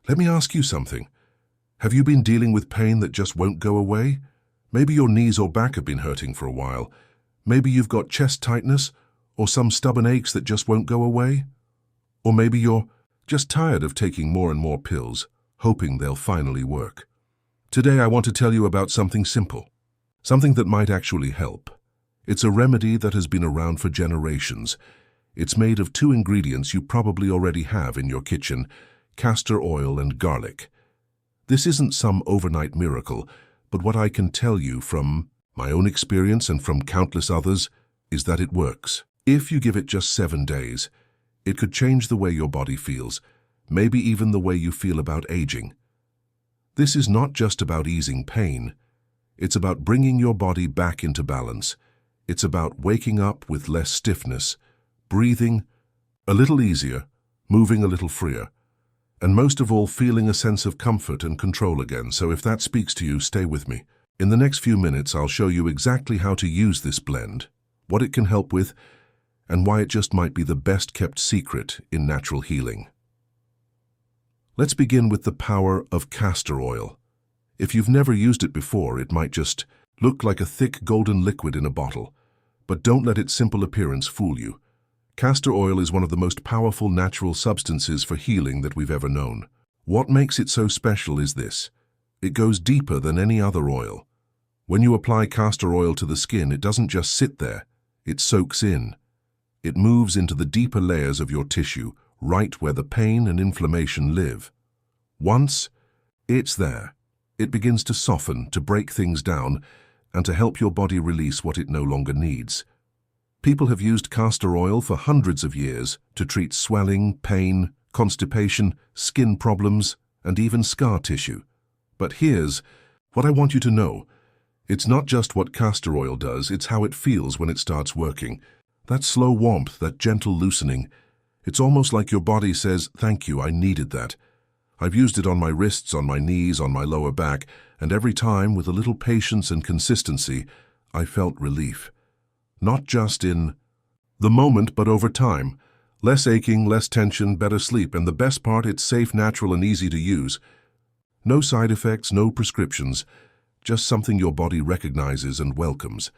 Let me ask you something. Have you been dealing with pain that just won't go away? Maybe your knees or back have been hurting for a while. Maybe you've got chest tightness or some stubborn aches that just won't go away. Or maybe you're just tired of taking more and more pills, hoping they'll finally work. Today I want to tell you about something simple, something that might actually help. It's a remedy that has been around for generations. It's made of two ingredients you probably already have in your kitchen: castor oil and garlic. This isn't some overnight miracle, but what I can tell you from my own experience and from countless others is that it works. If you give it just 7 days, it could change the way your body feels, maybe even the way you feel about aging. This is not just about easing pain. It's about bringing your body back into balance. It's about waking up with less stiffness, breathing a little easier, moving a little freer, and most of all, feeling a sense of comfort and control again. So if that speaks to you, stay with me. In the next few minutes, I'll show you exactly how to use this blend, what it can help with, and why it just might be the best-kept secret in natural healing. Let's begin with the power of castor oil. If you've never used it before, it might just look like a thick golden liquid in a bottle. But don't let its simple appearance fool you. Castor oil is one of the most powerful natural substances for healing that we've ever known. What makes it so special is this: it goes deeper than any other oil. When you apply castor oil to the skin, it doesn't just sit there, it soaks in. It moves into the deeper layers of your tissue, right where the pain and inflammation live. Once it's there, it begins to soften, to break things down, and to help your body release what it no longer needs. People have used castor oil for hundreds of years to treat swelling, pain, constipation, skin problems, and even scar tissue. But here's what I want you to know. It's not just what castor oil does, it's how it feels when it starts working. That slow warmth, that gentle loosening. It's almost like your body says, "Thank you, I needed that." I've used it on my wrists, on my knees, on my lower back, and every time, with a little patience and consistency, I felt relief. Not just in the moment, but over time. Less aching, less tension, better sleep, and the best part, it's safe, natural, and easy to use. No side effects, no prescriptions, just something your body recognizes and welcomes.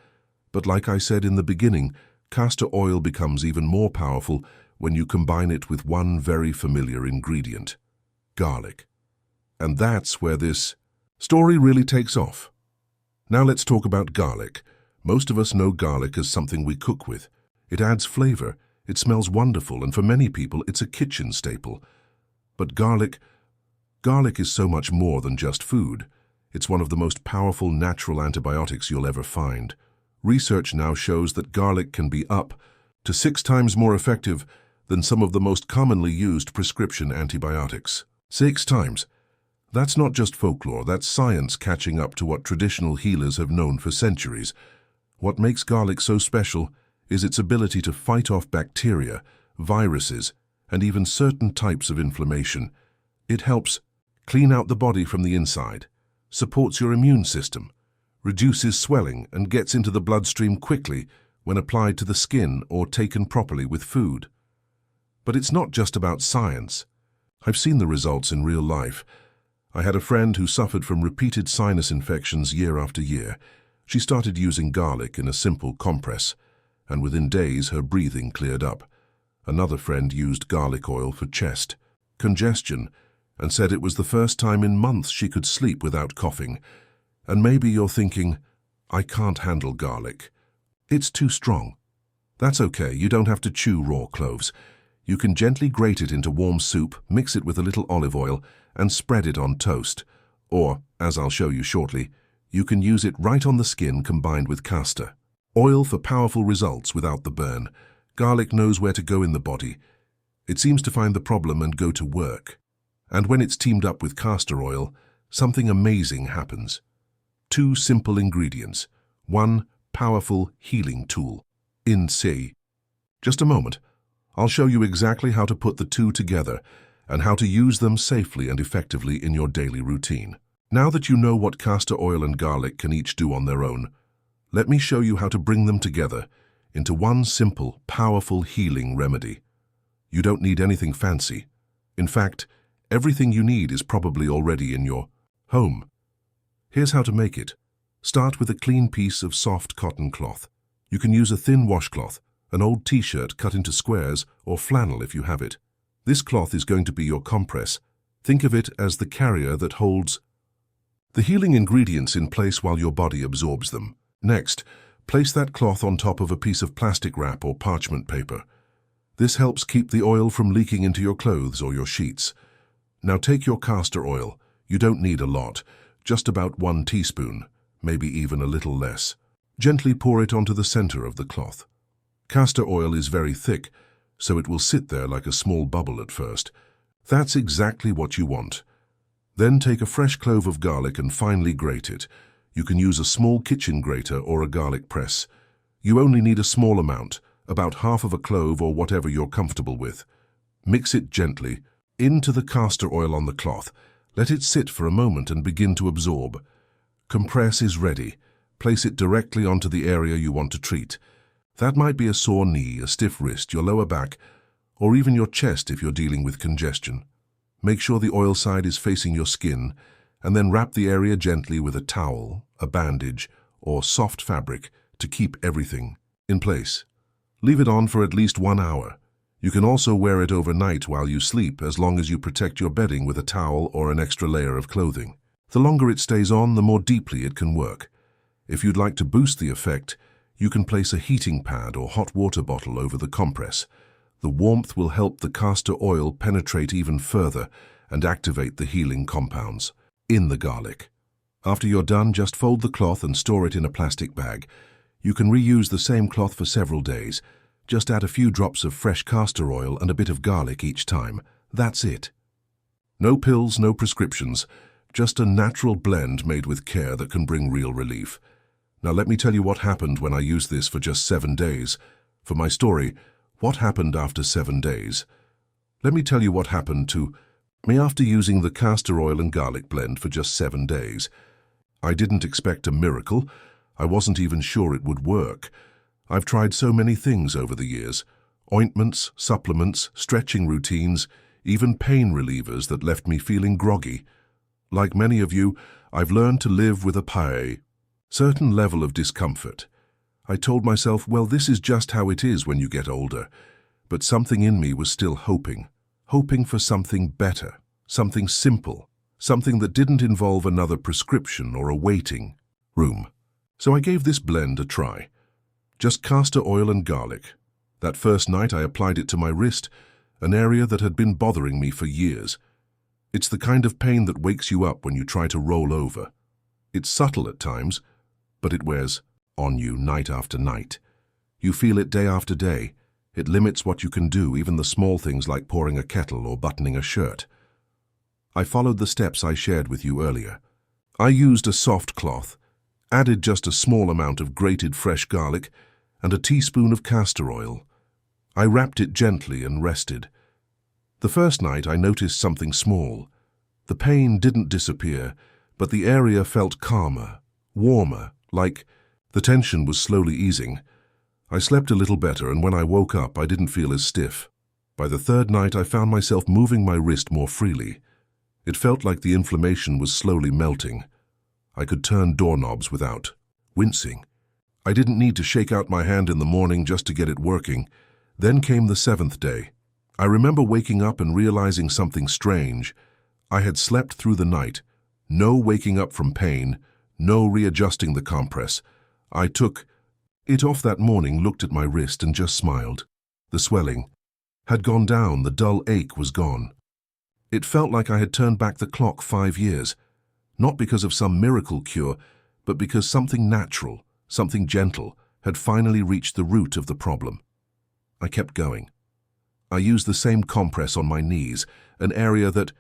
But like I said in the beginning, castor oil becomes even more powerful when you combine it with one very familiar ingredient: garlic. And that's where this story really takes off. Now let's talk about garlic. Most of us know garlic as something we cook with. It adds flavor, it smells wonderful, and for many people it's a kitchen staple. But garlic is so much more than just food. It's one of the most powerful natural antibiotics you'll ever find. Research now shows that garlic can be up to 6 times more effective than some of the most commonly used prescription antibiotics. 6 times. That's not just folklore, that's science catching up to what traditional healers have known for centuries. What makes garlic so special is its ability to fight off bacteria, viruses, and even certain types of inflammation. It helps clean out the body from the inside, supports your immune system, reduces swelling, and gets into the bloodstream quickly when applied to the skin or taken properly with food. But it's not just about science. I've seen the results in real life. I had a friend who suffered from repeated sinus infections year after year. She started using garlic in a simple compress, and within days her breathing cleared up. Another friend used garlic oil for chest congestion and said it was the first time in months she could sleep without coughing. And maybe you're thinking, "I can't handle garlic. It's too strong." That's okay, you don't have to chew raw cloves. You can gently grate it into warm soup, mix it with a little olive oil, and spread it on toast. Or, as I'll show you shortly, you can use it right on the skin combined with castor oil for powerful results without the burn. Garlic knows where to go in the body. It seems to find the problem and go to work. And when it's teamed up with castor oil, something amazing happens. 2 simple ingredients, 1 powerful healing tool. In C. Just a moment. I'll show you exactly how to put the 2 together and how to use them safely and effectively in your daily routine. Now that you know what castor oil and garlic can each do on their own, let me show you how to bring them together into one simple, powerful healing remedy. You don't need anything fancy. In fact, Everything you need is probably already in your home. Here's how to make it. Start with a clean piece of soft cotton cloth. You can use a thin washcloth, an old t-shirt cut into squares, or flannel if you have it. This cloth is going to be your compress. Think of it as the carrier that holds the healing ingredients in place while your body absorbs them. Next, place that cloth on top of a piece of plastic wrap or parchment paper. This helps keep the oil from leaking into your clothes or your sheets. Now take your castor oil. You don't need a lot, just about 1 teaspoon, maybe even a little less. Gently pour it onto the center of the cloth. Castor oil is very thick, so it will sit there like a small bubble at first. That's exactly what you want. Then take a fresh clove of garlic and finely grate it. You can use a small kitchen grater or a garlic press. You only need a small amount, about half of a clove or whatever you're comfortable with. Mix it gently into the castor oil on the cloth. Let it sit for a moment and begin to absorb. Compress is ready. Place it directly onto the area you want to treat. That might be a sore knee, a stiff wrist, your lower back, or even your chest if you're dealing with congestion. Make sure the oil side is facing your skin, and then wrap the area gently with a towel, a bandage, or soft fabric to keep everything in place. Leave it on for at least 1 hour. You can also wear it overnight while you sleep, as long as you protect your bedding with a towel or an extra layer of clothing. The longer it stays on, the more deeply it can work. If you'd like to boost the effect, you can place a heating pad or hot water bottle over the compress. The warmth will help the castor oil penetrate even further and activate the healing compounds in the garlic. After you're done, just fold the cloth and store it in a plastic bag. You can reuse the same cloth for several days. Just add a few drops of fresh castor oil and a bit of garlic each time. That's it. No pills, no prescriptions, just a natural blend made with care that can bring real relief. Now let me tell you what happened when I used this for just 7 days. For my story, what happened after 7 days? Let me tell you what happened to me after using the castor oil and garlic blend for just 7 days. I didn't expect a miracle. I wasn't even sure it would work. I've tried so many things over the years. Ointments, supplements, stretching routines, even pain relievers that left me feeling groggy. Like many of you, I've learned to live with a certain level of discomfort. I told myself, well, this is just how it is when you get older. But something in me was still hoping for something better, something simple, something that didn't involve another prescription or a waiting room. So I gave this blend a try. Just castor oil and garlic. That first night I applied it to my wrist, an area that had been bothering me for years. It's the kind of pain that wakes you up when you try to roll over. It's subtle at times, but it wears on you night after night. You feel it day after day. It limits what you can do, even the small things like pouring a kettle or buttoning a shirt. I followed the steps I shared with you earlier. I used a soft cloth, added just a small amount of grated fresh garlic, and a teaspoon of castor oil. I wrapped it gently and rested. The first night I noticed something small. The pain didn't disappear, but the area felt calmer, warmer, like the tension was slowly easing. I slept a little better, and when I woke up, I didn't feel as stiff. By the third night, I found myself moving my wrist more freely. It felt like the inflammation was slowly melting. I could turn doorknobs without wincing. I didn't need to shake out my hand in the morning just to get it working. Then came the 7th day. I remember waking up and realizing something strange. I had slept through the night. No waking up from pain, no readjusting the compress. I took it off that morning, looked at my wrist, and just smiled. The swelling had gone down, the dull ache was gone. It felt like I had turned back the clock 5 years, not because of some miracle cure, but because something natural, something gentle, had finally reached the root of the problem. I kept going. I used the same compress on my knees, an area that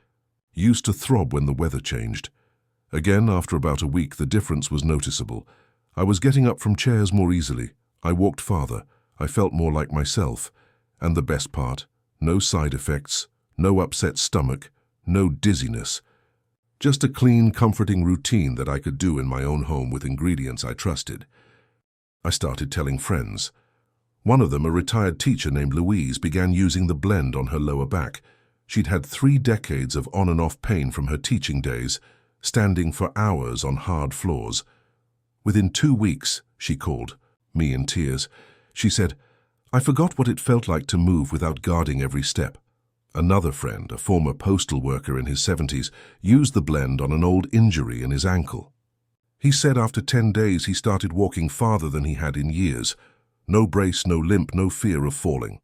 used to throb when the weather changed. Again, after about a week, the difference was noticeable. I was getting up from chairs more easily. I walked farther. I felt more like myself. And the best part, no side effects, no upset stomach, no dizziness. Just a clean, comforting routine that I could do in my own home with ingredients I trusted. I started telling friends. One of them, a retired teacher named Louise, began using the blend on her lower back. She'd had 3 decades of on and off pain from her teaching days, standing for hours on hard floors. Within 2 weeks, she called, me in tears. She said, "I forgot what it felt like to move without guarding every step." Another friend, a former postal worker in his 70s, used the blend on an old injury in his ankle. He said after 10 days he started walking farther than he had in years. No brace, no limp, no fear of falling.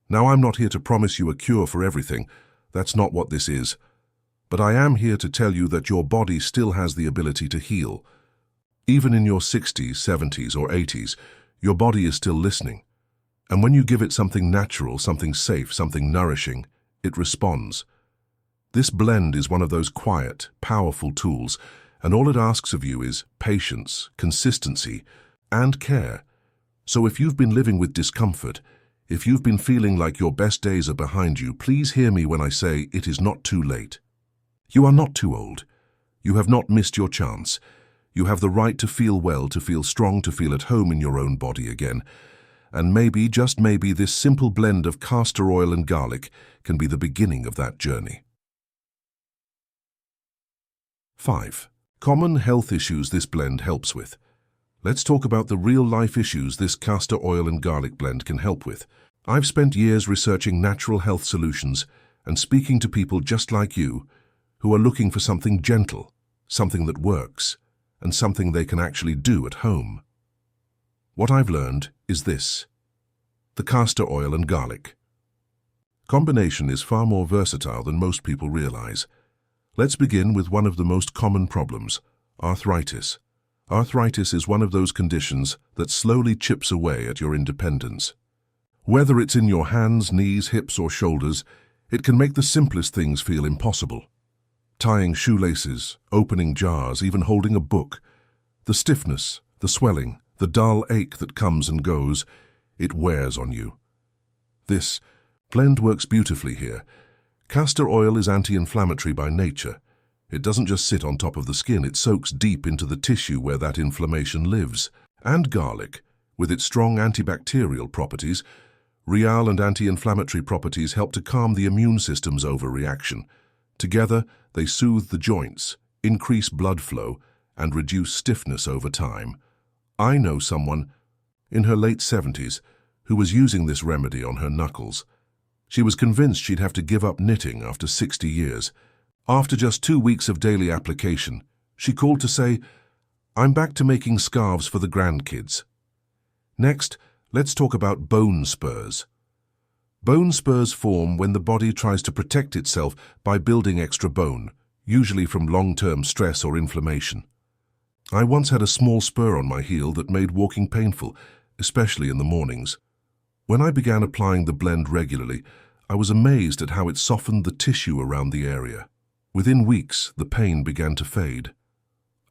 Now, I'm not here to promise you a cure for everything. That's not what this is. But I am here to tell you that your body still has the ability to heal. Even in your 60s, 70s, or 80s, your body is still listening. And when you give it something natural, something safe, something nourishing, it responds. This blend is one of those quiet, powerful tools, and all it asks of you is patience, consistency, and care. So if you've been living with discomfort, if you've been feeling like your best days are behind you, please hear me when I say it is not too late. You are not too old. You have not missed your chance. You have the right to feel well, to feel strong, to feel at home in your own body again. And maybe, just maybe, this simple blend of castor oil and garlic can be the beginning of that journey. 5. Common health issues this blend helps with. Let's talk about the real-life issues this castor oil and garlic blend can help with. I've spent years researching natural health solutions and speaking to people just like you who are looking for something gentle, something that works, and something they can actually do at home. What I've learned is this: the castor oil and garlic combination is far more versatile than most people realize. Let's begin with one of the most common problems: arthritis. Arthritis is one of those conditions that slowly chips away at your independence. Whether it's in your hands, knees, hips, or shoulders, it can make the simplest things feel impossible. Tying shoelaces, opening jars, even holding a book. The stiffness, the swelling, the dull ache that comes and goes, it wears on you. This blend works beautifully here. Castor oil is anti-inflammatory by nature. It doesn't just sit on top of the skin, it soaks deep into the tissue where that inflammation lives. And garlic, with its strong antibacterial properties, real and anti-inflammatory properties, help to calm the immune system's overreaction. Together, they soothe the joints, increase blood flow, and reduce stiffness over time. I know someone in her late 70s who was using this remedy on her knuckles. She was convinced she'd have to give up knitting after 60 years. After just 2 weeks of daily application, she called to say, "I'm back to making scarves for the grandkids." Next, let's talk about bone spurs. Bone spurs form when the body tries to protect itself by building extra bone, usually from long-term stress or inflammation. I once had a small spur on my heel that made walking painful, especially in the mornings. When I began applying the blend regularly, I was amazed at how it softened the tissue around the area. Within weeks, the pain began to fade.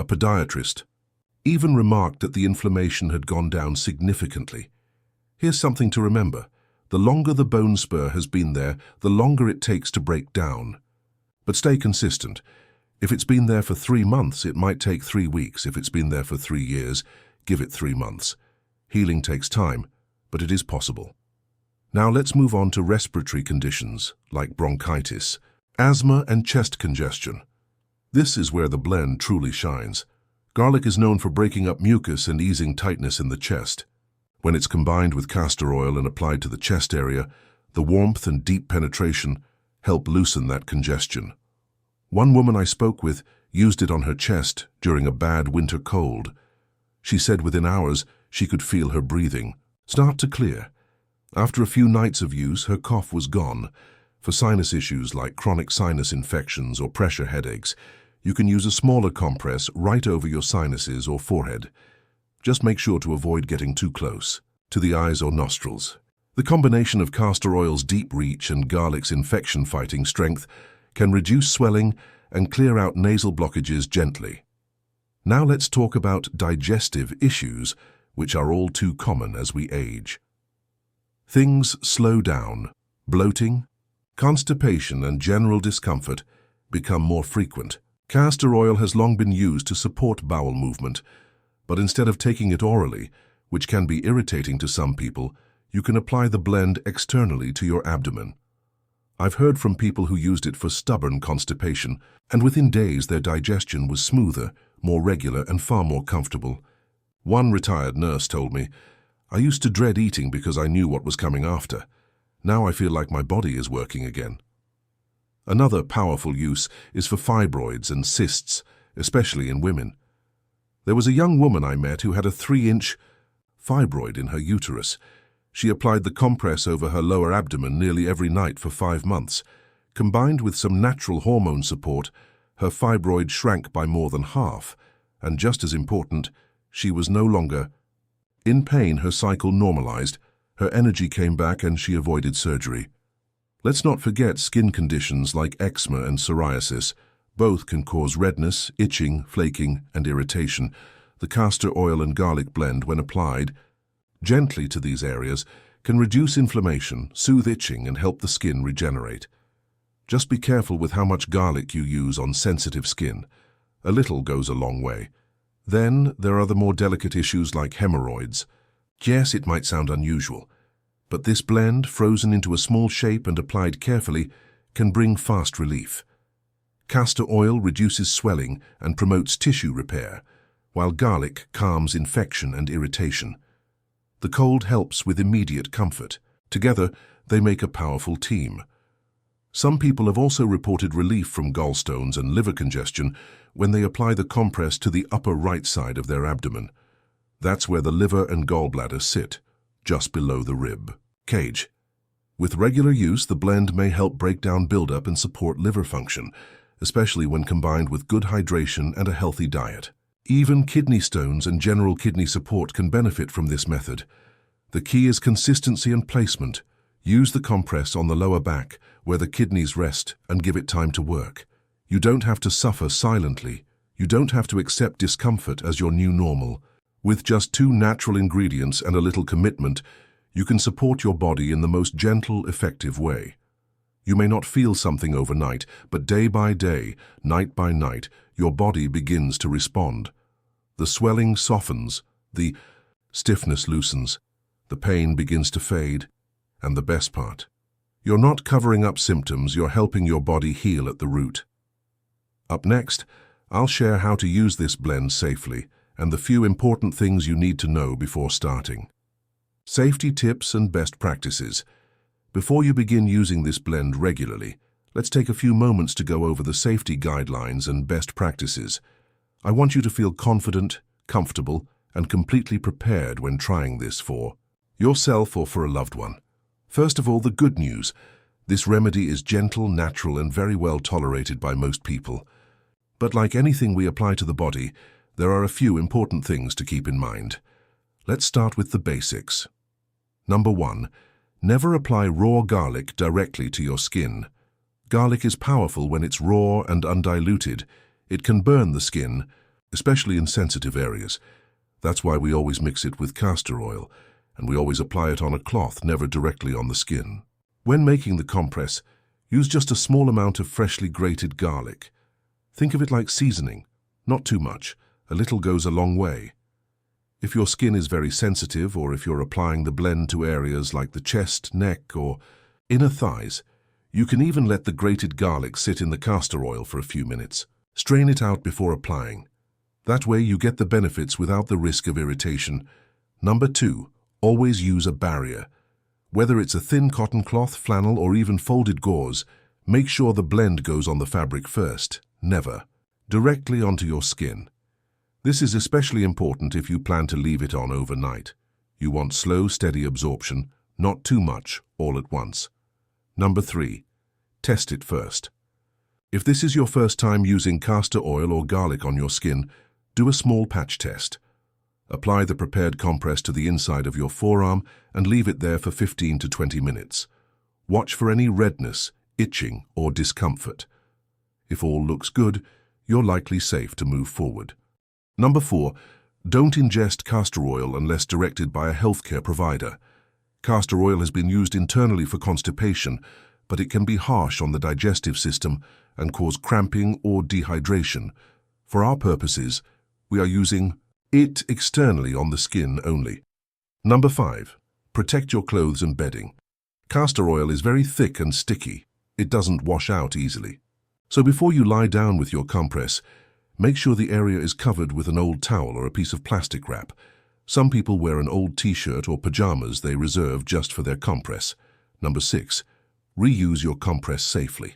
A podiatrist even remarked that the inflammation had gone down significantly. Here's something to remember. The longer the bone spur has been there, the longer it takes to break down. But stay consistent. If it's been there for 3 months, it might take 3 weeks. If it's been there for 3 years, give it 3 months. Healing takes time, but it is possible. Now let's move on to respiratory conditions like bronchitis, asthma, and chest congestion. This is where the blend truly shines. Garlic is known for breaking up mucus and easing tightness in the chest. When it's combined with castor oil and applied to the chest area, the warmth and deep penetration help loosen that congestion. One woman I spoke with used it on her chest during a bad winter cold. She said within hours she could feel her breathing start to clear. After a few nights of use, her cough was gone. For sinus issues like chronic sinus infections or pressure headaches, you can use a smaller compress right over your sinuses or forehead. Just make sure to avoid getting too close to the eyes or nostrils. The combination of castor oil's deep reach and garlic's infection-fighting strength can reduce swelling and clear out nasal blockages gently. Now let's talk about digestive issues, which are all too common as we age. Things slow down. Bloating, constipation, and general discomfort become more frequent. Castor oil has long been used to support bowel movement, but instead of taking it orally, which can be irritating to some people, you can apply the blend externally to your abdomen. I've heard from people who used it for stubborn constipation, and within days their digestion was smoother, more regular, and far more comfortable. One retired nurse told me, "I used to dread eating because I knew what was coming after. Now I feel like my body is working again." Another powerful use is for fibroids and cysts, especially in women. There was a young woman I met who had a 3-inch fibroid in her uterus. She applied the compress over her lower abdomen nearly every night for 5 months. Combined with some natural hormone support, her fibroid shrank by more than half, and just as important, she was no longer in pain. Her cycle normalized, her energy came back, and she avoided surgery. Let's not forget skin conditions like eczema and psoriasis. Both can cause redness, itching, flaking, and irritation. The castor oil and garlic blend, when applied gently to these areas, can reduce inflammation, soothe itching, and help the skin regenerate. Just be careful with how much garlic you use on sensitive skin. A little goes a long way. Then there are the more delicate issues like hemorrhoids. Yes, it might sound unusual, but this blend, frozen into a small shape and applied carefully, can bring fast relief. Castor oil reduces swelling and promotes tissue repair, while garlic calms infection and irritation. The cold helps with immediate comfort. Together, they make a powerful team. Some people have also reported relief from gallstones and liver congestion when they apply the compress to the upper right side of their abdomen. That's where the liver and gallbladder sit, just below the rib cage. With regular use, the blend may help break down buildup and support liver function, especially when combined with good hydration and a healthy diet. Even kidney stones and general kidney support can benefit from this method. The key is consistency and placement. Use the compress on the lower back, where the kidneys rest, and give it time to work. You don't have to suffer silently. You don't have to accept discomfort as your new normal. With just 2 natural ingredients and a little commitment, you can support your body in the most gentle, effective way. You may not feel something overnight, but day by day, night by night, your body begins to respond. The swelling softens, the stiffness loosens, the pain begins to fade, and the best part, you're not covering up symptoms, you're helping your body heal at the root. Up next, I'll share how to use this blend safely and the few important things you need to know before starting. Safety tips and best practices. Before you begin using this blend regularly, let's take a few moments to go over the safety guidelines and best practices. I want you to feel confident, comfortable, and completely prepared when trying this for yourself or for a loved one. First of all, the good news. This remedy is gentle, natural, and very well tolerated by most people. But like anything we apply to the body, there are a few important things to keep in mind. Let's start with the basics. Number 1. Never apply raw garlic directly to your skin. Garlic is powerful when it's raw and undiluted. It can burn the skin, especially in sensitive areas. That's why we always mix it with castor oil, and we always apply it on a cloth, never directly on the skin. When making the compress, use just a small amount of freshly grated garlic. Think of it like seasoning, not too much. A little goes a long way. If your skin is very sensitive, or if you're applying the blend to areas like the chest, neck, or inner thighs, you can even let the grated garlic sit in the castor oil for a few minutes. Strain it out before applying. That way you get the benefits without the risk of irritation. Number 2, always use a barrier. Whether it's a thin cotton cloth, flannel, or even folded gauze, make sure the blend goes on the fabric first, never directly onto your skin. This is especially important if you plan to leave it on overnight. You want slow, steady absorption, not too much all at once. Number 3, test it first. If this is your first time using castor oil or garlic on your skin, do a small patch test. Apply the prepared compress to the inside of your forearm and leave it there for 15 to 20 minutes. Watch for any redness, itching, or discomfort. If all looks good, you're likely safe to move forward. Number 4, don't ingest castor oil unless directed by a healthcare provider. Castor oil has been used internally for constipation, but it can be harsh on the digestive system and cause cramping or dehydration. For our purposes, we are using it externally on the skin only. Number 5, protect your clothes and bedding. Castor oil is very thick and sticky. It doesn't wash out easily. So before you lie down with your compress, make sure the area is covered with an old towel or a piece of plastic wrap. Some people wear an old t-shirt or pajamas they reserve just for their compress. Number 6. Reuse your compress safely.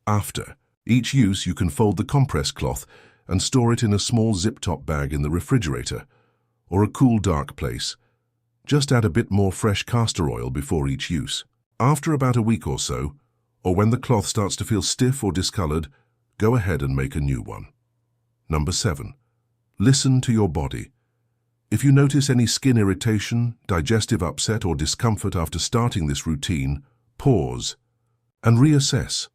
After each use, you can fold the compress cloth and store it in a small zip-top bag in the refrigerator or a cool, dark place. Just add a bit more fresh castor oil before each use. After about a week or so, or when the cloth starts to feel stiff or discolored, go ahead and make a new one. Number 7. Listen to your body. If you notice any skin irritation, digestive upset, or discomfort after starting this routine, pause and reassess.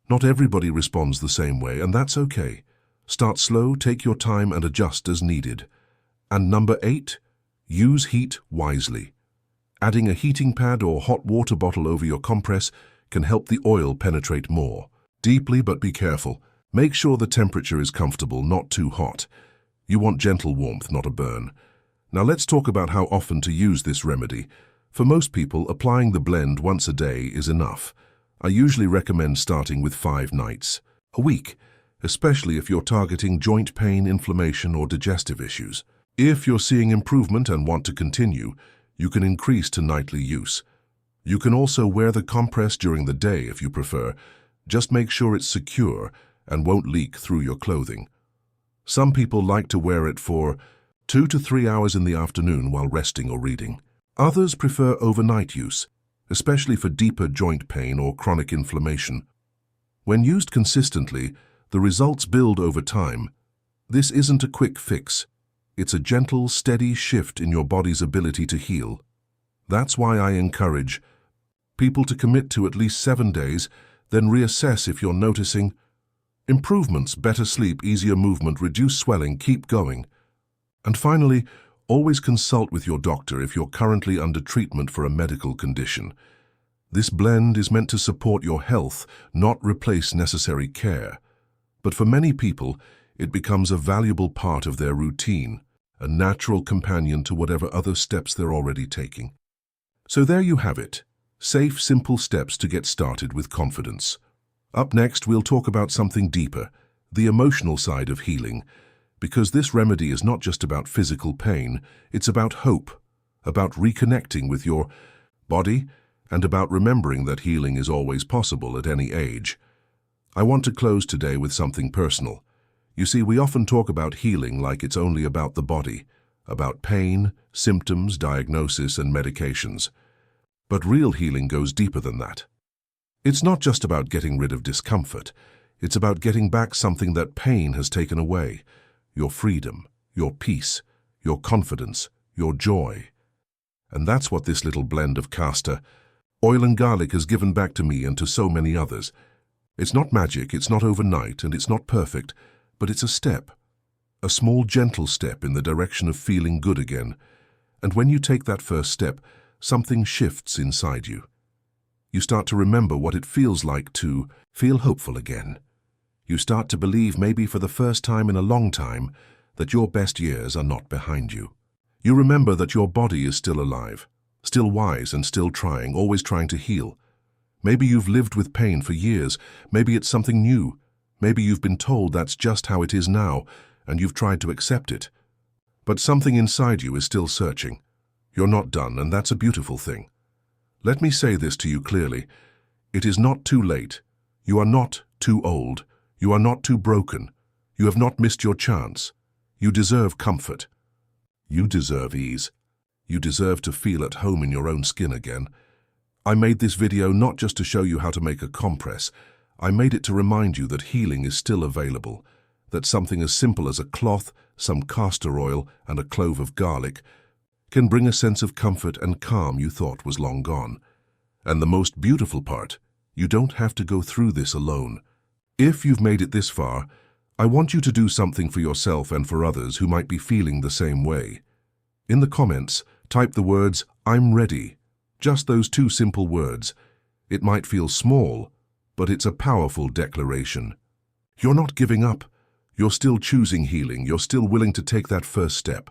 Not everybody responds the same way, and that's okay. Start slow, take your time, and adjust as needed. And number 8, use heat wisely. Adding a heating pad or hot water bottle over your compress can help the oil penetrate more deeply, but be careful. Make sure the temperature is comfortable, not too hot. You want gentle warmth, not a burn. Now let's talk about how often to use this remedy. For most people, applying the blend once a day is enough. I usually recommend starting with 5 nights a week, especially if you're targeting joint pain, inflammation, or digestive issues. If you're seeing improvement and want to continue, you can increase to nightly use. You can also wear the compress during the day if you prefer. Just make sure it's secure and won't leak through your clothing. Some people like to wear it for 2 to 3 hours in the afternoon while resting or reading. Others prefer overnight use, especially for deeper joint pain or chronic inflammation. When used consistently, the results build over time. This isn't a quick fix. It's a gentle, steady shift in your body's ability to heal. That's why I encourage people to commit to at least 7 days, then reassess if you're noticing improvements: better sleep, easier movement, reduced swelling. Keep going. And finally, always consult with your doctor if you're currently under treatment for a medical condition. This blend is meant to support your health, not replace necessary care. But for many people, it becomes a valuable part of their routine, a natural companion to whatever other steps they're already taking. So there you have it. Safe, simple steps to get started with confidence. Up next, we'll talk about something deeper, the emotional side of healing, because this remedy is not just about physical pain, it's about hope, about reconnecting with your body, and about remembering that healing is always possible at any age. I want to close today with something personal. You see, we often talk about healing like it's only about the body, about pain, symptoms, diagnosis, and medications. But real healing goes deeper than that. It's not just about getting rid of discomfort. It's about getting back something that pain has taken away: your freedom, your peace, your confidence, your joy. And that's what this little blend of castor, oil, and garlic has given back to me and to so many others. It's not magic, it's not overnight, and it's not perfect, but it's a step, a small, gentle step in the direction of feeling good again. And when you take that first step, something shifts inside you. You start to remember what it feels like to feel hopeful again. You start to believe, maybe for the first time in a long time, that your best years are not behind you. You remember that your body is still alive, still wise and still trying, always trying to heal. Maybe you've lived with pain for years. Maybe it's something new. Maybe you've been told that's just how it is now, and you've tried to accept it. But something inside you is still searching. You're not done, and that's a beautiful thing. Let me say this to you clearly. It is not too late. You are not too old. You are not too broken. You have not missed your chance. You deserve comfort. You deserve ease. You deserve to feel at home in your own skin again. I made this video not just to show you how to make a compress. I made it to remind you that healing is still available, that something as simple as a cloth, some castor oil, and a clove of garlic can bring a sense of comfort and calm you thought was long gone. And the most beautiful part, you don't have to go through this alone. If you've made it this far, I want you to do something for yourself and for others who might be feeling the same way. In the comments, type the words, "I'm ready." Just those 2 simple words. It might feel small, but it's a powerful declaration. You're not giving up. You're still choosing healing. You're still willing to take that first step.